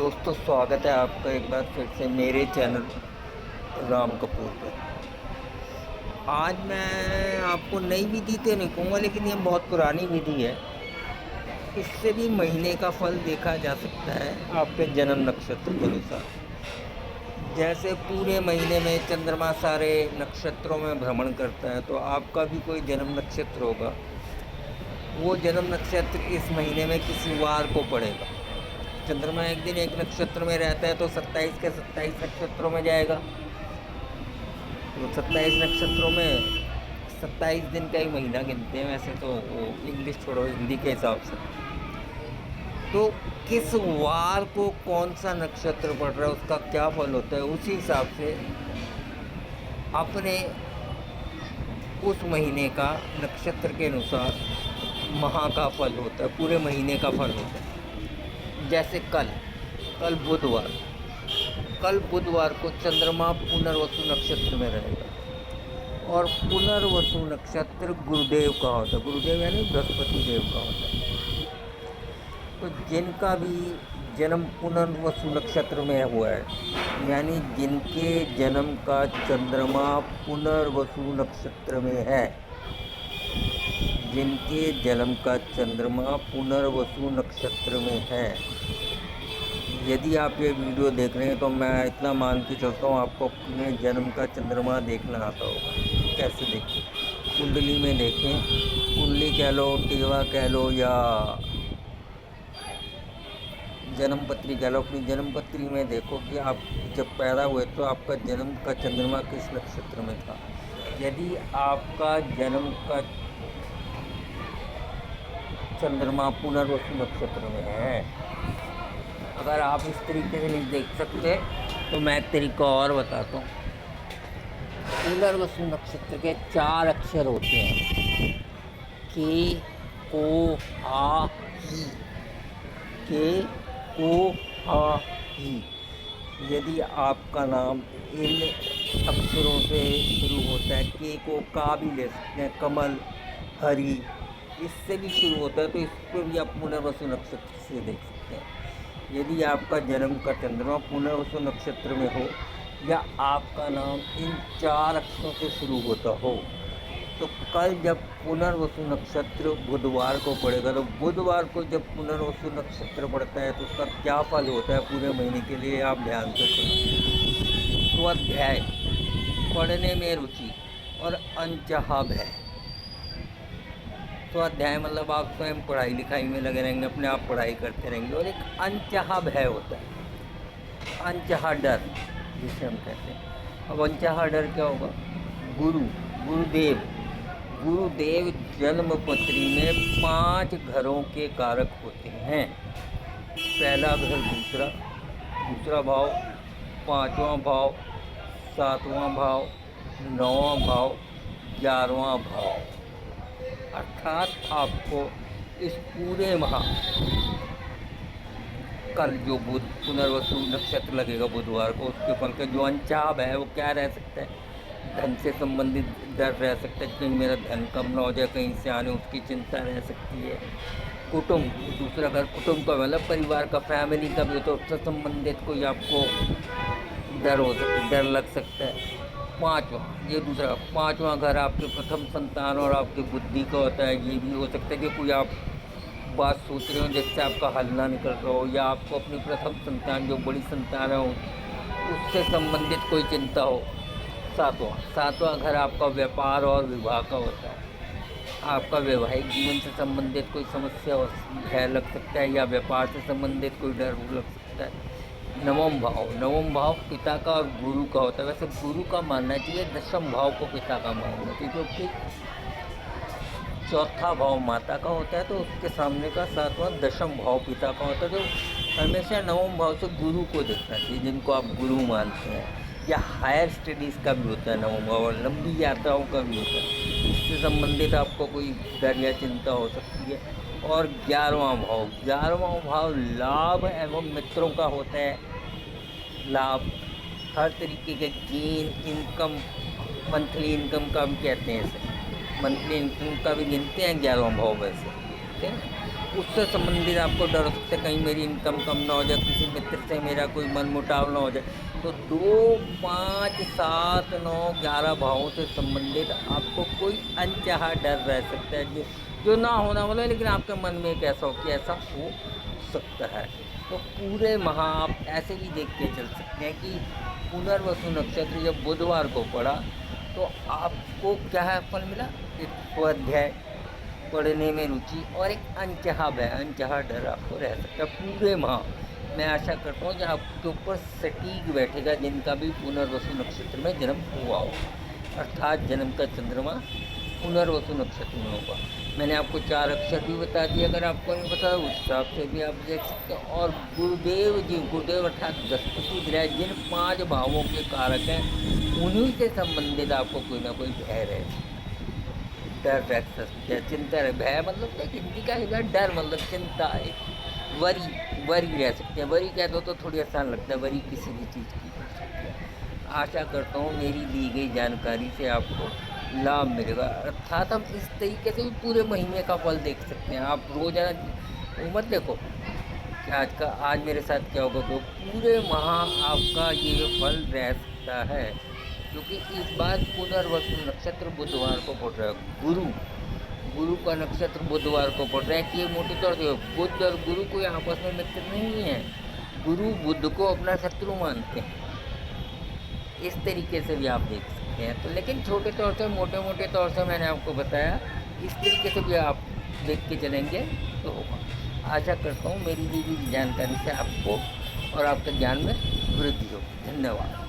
दोस्तों, स्वागत है आपका एक बार फिर से मेरे चैनल राम कपूर पर। आज मैं आपको नई विधि तो नहीं कहूँगा, लेकिन ये बहुत पुरानी विधि है। इससे भी महीने का फल देखा जा सकता है आपके जन्म नक्षत्र के अनुसार। जैसे पूरे महीने में चंद्रमा सारे नक्षत्रों में भ्रमण करता है, तो आपका भी कोई जन्म नक्षत्र होगा। वो जन्म नक्षत्र इस महीने में किसी वार को पड़ेगा। चंद्रमा एक दिन एक नक्षत्र में रहता है, तो 27 के 27 नक्षत्रों में जाएगा। तो 27 नक्षत्रों में 27 दिन का ही महीना गिनते हैं वैसे तो, वो इंग्लिश छोड़ो, हिंदी के हिसाब से। तो किस वार को कौन सा नक्षत्र पड़ रहा है, उसका क्या फल होता है, उसी हिसाब से अपने उस महीने का नक्षत्र के अनुसार माह का फल होता है, पूरे महीने का फल होता है। जैसे कल बुधवार, कल बुधवार को चंद्रमा पुनर्वसु नक्षत्र में रहेगा। और पुनर्वसु नक्षत्र गुरुदेव का होता है। गुरुदेव यानी बृहस्पति देव का होता है। तो जिनका भी जन्म पुनर्वसु नक्षत्र में हुआ है, यानी जिनके जन्म का चंद्रमा पुनर्वसु नक्षत्र में है, जिनके जन्म का चंद्रमा पुनर्वसु नक्षत्र में है, यदि आप ये वीडियो देख रहे हैं तो मैं इतना मान के चलता हूँ आपको अपने जन्म का चंद्रमा देखना आता होगा। कैसे देखें? कुंडली में देखें, कुंडली कह लो, टेवा कह लो, या जन्म पत्री कह लो। अपनी जन्म पत्री में देखो कि आप जब पैदा हुए तो आपका जन्म का चंद्रमा किस नक्षत्र में था। यदि आपका जन्म का चंद्रमा पुनर्वसु नक्षत्र में है, अगर आप इस तरीके से नहीं देख सकते तो मैं एक तरीका और बताता हूँ। पुनर्वसु नक्षत्र के 4 अक्षर होते हैं, के, को, आ, ही। के, को, आ, ही। यदि आपका नाम इन अक्षरों से शुरू होता है, के को का भी ले सकते हैं, कमल, हरि, इससे भी शुरू होता है, तो इस पर भी आप पुनर्वसु नक्षत्र से देख सकते हैं। यदि आपका जन्म का चंद्रमा पुनर्वसु नक्षत्र में हो, या आपका नाम इन 4 अक्षरों से शुरू होता हो, तो कल जब पुनर्वसु नक्षत्र बुधवार को पड़ेगा, तो बुधवार को जब पुनर्वसु नक्षत्र पड़ता है तो उसका क्या फल होता है पूरे महीने के लिए, आप ध्यान से सुनिए। स्वाध्याय, पढ़ने में रुचि और अनचाहा भय। स्वाध्याय मतलब आप स्वयं पढ़ाई लिखाई में लगे रहेंगे, अपने आप पढ़ाई करते रहेंगे। और एक अनचाहा भय होता है, अनचाहा डर जिसे हम कहते हैं। अब अनचाहा डर क्या होगा? गुरुदेव जन्म पत्री में 5 घरों के कारक होते हैं। पहला घर दूसरा भाव, 5वां भाव, 7वां भाव, 9वां भाव, 11वां भाव। अर्थात आपको इस पूरे माह, कल जो बुध पुनर्वसु नक्षत्र लगेगा बुधवार को, उसके फल का जो अनचाह है वो क्या रह सकता है? धन से संबंधित डर रह सकता है, कहीं मेरा धन कम ना हो जाए, कहीं से आने उसकी चिंता रह सकती है। कुटुंब, दूसरा घर कुटुंब का मतलब परिवार का, फैमिली का भी, तो उससे संबंधित कोई आपको डर लग सकता है। 5वां, ये दूसरा 5वां घर आपके प्रथम संतान और आपकी बुद्धि का होता है। ये भी हो सकता है कि कोई आप बात सोच रहे हो जिससे आपका हल ना निकल रहा हो, या आपको अपनी प्रथम संतान जो बड़ी संतान है उससे संबंधित कोई चिंता हो। 7वां घर आपका व्यापार और विवाह का होता है। आपका वैवाहिक जीवन से संबंधित कोई समस्या भय लग सकता है, या व्यापार से संबंधित कोई डर लग सकता है। 9वां भाव पिता का और गुरु का होता है। वैसे गुरु का मानना चाहिए, 10वां भाव को पिता का मानना चाहिए, क्योंकि 4था भाव माता का होता है, तो उसके सामने का 7वां 10वां भाव पिता का होता है। तो हमेशा 9वें भाव से गुरु को देखना चाहिए, जिनको आप गुरु मानते हैं। या हायर स्टडीज़ का भी होता है 9वां भाव, और लंबी यात्राओं का भी होता है। इससे संबंधित आपको कोई डर या चिंता हो सकती है। और 11वां भाव लाभ एवं मित्रों का होता है। लाभ, हर तरीके के गेन, इनकम, मंथली इनकम का भी कहते हैं इसे, मंथली इनकम का भी गिनते हैं 11वां भाव वैसे, ठीक है। उससे संबंधित आपको डर हो सकता है, कहीं मेरी इनकम कम ना हो जाए, किसी मित्र से मेरा कोई मनमुटाव ना हो जाए। तो 2, 5, 7, 9, 11 भावों से संबंधित आपको कोई अनचाहा डर रह सकता है, जो ना होना वाला है, लेकिन आपके मन में एक ऐसा हो कि ऐसा हो सकता है। तो पूरे माह आप ऐसे भी देख के चल सकते हैं कि पुनर्वसु नक्षत्र जब बुधवार को पड़ा तो आपको क्या है फल मिला, एक स्वाध्याय पढ़ने में रुचि और एक अनचाहा भय, अनचाहा डर आपको रह सकता है पूरे माह। मैं आशा करता हूँ कि आपके ऊपर सटीक बैठेगा जिनका भी पुनर्वसु नक्षत्र में जन्म हुआ हो, अर्थात जन्म का चंद्रमा पुनर्वसु नक्षत्र में होगा। मैंने आपको 4 अक्षर भी बता दिए, अगर आपको नहीं पता उस हिसाब से भी आप देख सकते हैं। और गुरुदेव जी, गुरुदेव अर्थात बृहस्पति ग्रह जिन 5 भावों के कारक हैं, उन्हीं से संबंधित आपको कोई ना कोई भय रहे, डर रह सकते हैं, चिंता रहे। भय मतलब क्या, हिंदी का है डर, मतलब चिंता है, वरी रह सकते हैं। वरी कह दो तो थोड़ी आसान लगता है, वरी किसी भी चीज़ की हो सकती है। आशा करता हूँ मेरी दी गई जानकारी से आपको लाभ मिलेगा, अर्थात हम इस तरीके से भी पूरे महीने का फल देख सकते हैं। आप रोजाना मत देखो कि आज मेरे साथ क्या होगा, तो पूरे माह आपका ये फल रह सकता है, क्योंकि इस बार पुनर्वसु नक्षत्र बुधवार को पड़ रहा है। गुरु का नक्षत्र बुधवार को पड़ रहा है कि ये मोटे तौर से बुध और गुरु कोई आपस में मित्र नहीं है, गुरु बुध को अपना शत्रु मानते हैं। इस तरीके से भी आप देख सकते हैं। तो लेकिन छोटे तौर से, मोटे तौर से मैंने आपको बताया, इस तरीके से भी आप देख के चलेंगे तो होगा। आशा करता हूँ मेरी दी गई जानकारी से आपको और आपके ज्ञान में वृद्धि हो। धन्यवाद।